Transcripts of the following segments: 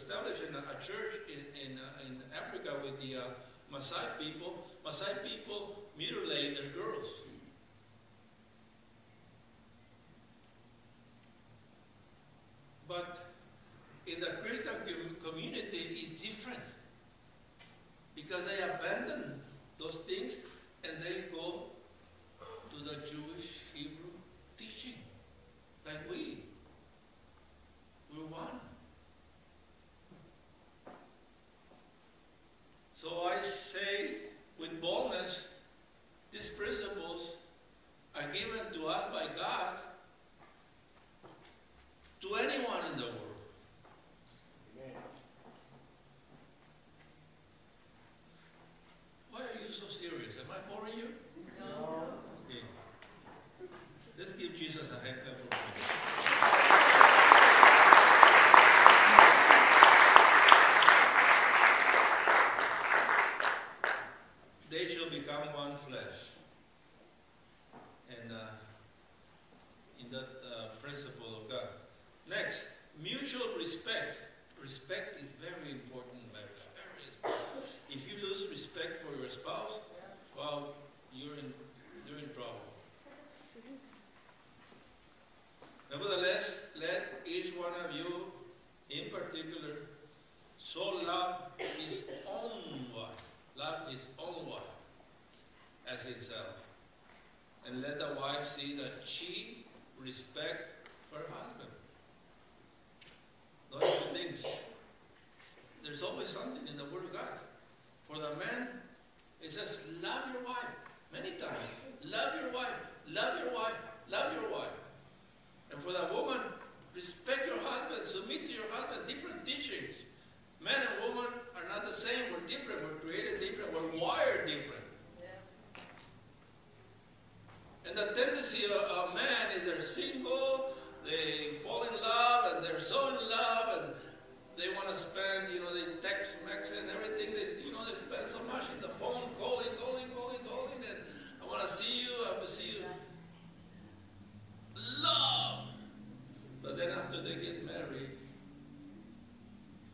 establish a church in Africa with the Maasai people. Maasai people mutilate their girls. But in the Christian community, it's different. Because they abandon those things and they go to the Jewish Hebrew teaching. Like we're one. So I say with boldness, these principles are given to us by God to anyone in the world. Amen. Why are you so serious? Am I boring you? No. Okay. Let's give Jesus a hand clap for him. They shall become one flesh. And in that principle of God. Next, mutual respect. Respect is very important in marriage. Very important. If you lose respect for your spouse, well, you're in trouble. Nevertheless, let each one of you, in particular, so love his own wife, as himself. And let the wife see that she respect her husband. Those two things. There's always something in the Word of God. For the man, it says, love your wife. Many times. Love your wife. Love your wife. Love your wife. And for the woman, respect your husband. Submit to your husband. Different teachings. Man and woman are not the same. We're different. We're created different. We're wired different. And the tendency of man is they're single, they fall in love, and they're so in love, and they want to spend, they text, max, and everything. They spend so much in the phone, calling, and I want to see you, I will see you. Love! But then after they get married,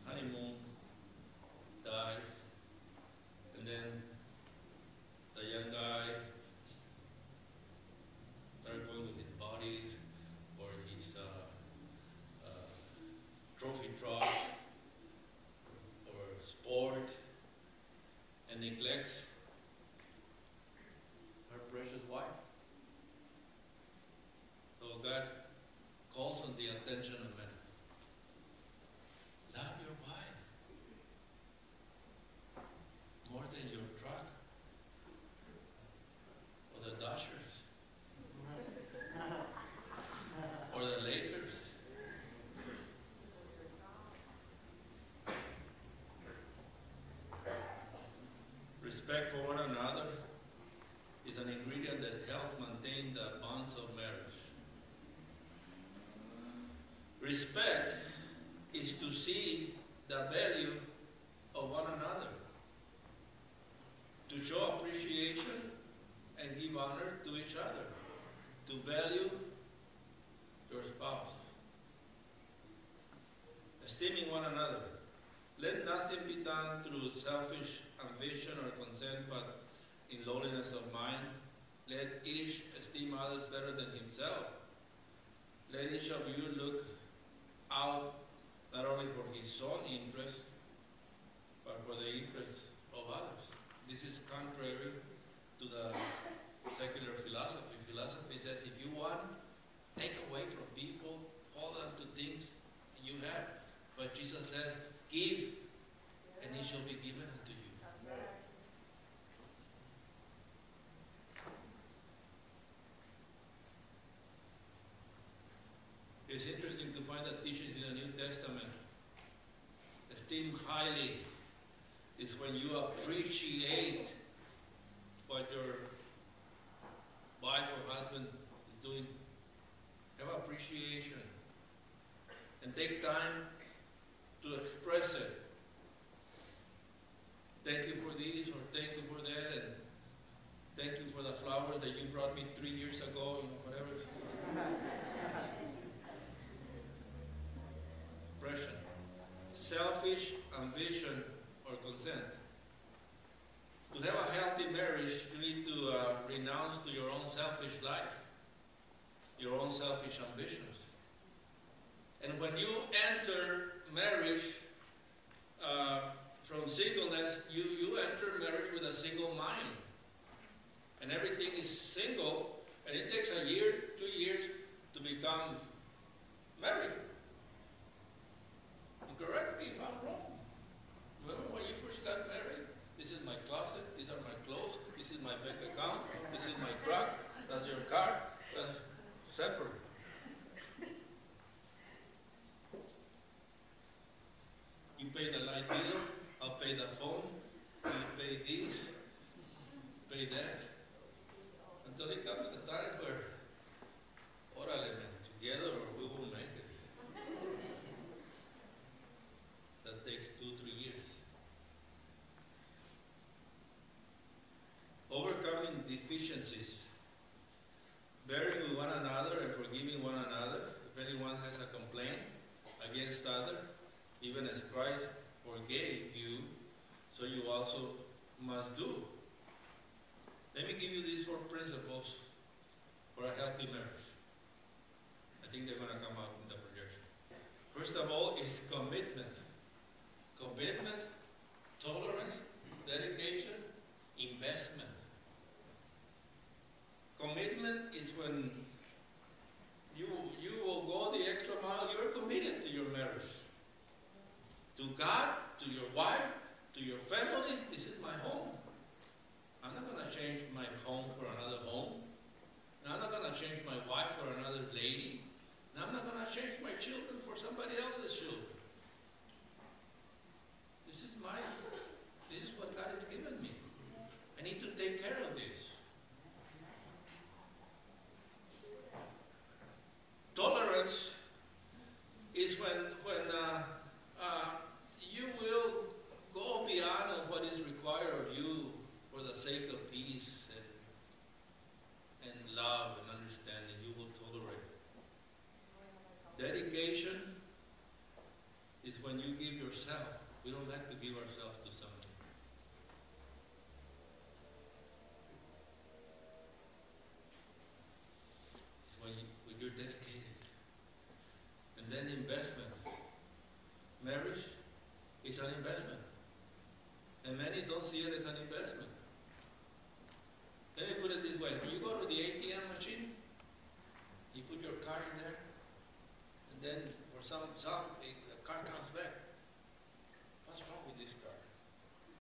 honeymoon, die, and then the young guy started going with his body or his trophy truck or sport and neglects her precious wife. So God calls on the attention of men. Love your wife more than your truck or the Dodgers or the Lakers. Respect for one another is an ingredient that helps maintain the bonds of marriage. Respect is to see the value of one another, to show appreciation and give honor to each other, to value your spouse. Esteeming one another. Let nothing be done through selfish ambition or consent, but in lowliness of mind. Let each esteem others better than himself. Let each of you look out not only for his own interest, but for the interests of others. This is contrary to the secular philosophy. Philosophy says if you want, take away from people, hold on to things you have. But Jesus says, give, and it shall be given unto you. It's interesting to find the teachings in the New Testament. Esteem highly is when you appreciate what your wife or husband is doing. Have appreciation. And take time to express it. Thank you for this, or thank you for that, and thank you for the flowers that you brought me 3 years ago, whatever. Expression. Selfish consent. To have a healthy marriage, you need to renounce to your own selfish life, your own selfish ambitions. And when you enter marriage from singleness, you enter marriage with a single mind. And everything is single, and it takes a year, 2 years to become married. And correct me if I'm wrong. Remember when you first got married? This is my closet, these are my clothes, this is my bank account, this is my truck, that's your car, that's separate. You pay the light bill, I'll pay the phone, you pay this, pay that. Until it comes a time where, órale, man, together or we will make it. That takes 2-3 years. Overcoming deficiencies, bearing with one another and forgiving one another. If anyone has a complaint against other, even as Christ forgave you, so you also must do. Let me give you these 4 principles for a healthy marriage. I think they're going to come out in the projection. First of all is commitment. Commitment, tolerance, dedication, investment. Commitment is when you will go the extra mile. You're committed to your marriage. To God, to your wife, to your family. This is my home. I'm not going to change my home for another home. And I'm not going to change my wife for another lady. And I'm not going to change my children for somebody else's children. This is what God has given me. I need to take care of this. Tolerance is when you will go beyond what is required of you for the sake of peace and love and understanding. You will tolerate. Dedication is when you give yourself. We don't like to give ourselves to something. It's when you're dedicated. And then investment. Marriage is an investment. And many don't see it as an investment. Let me put it this way. When you go to the ATM machine, you put your card in there, and then for some the card counts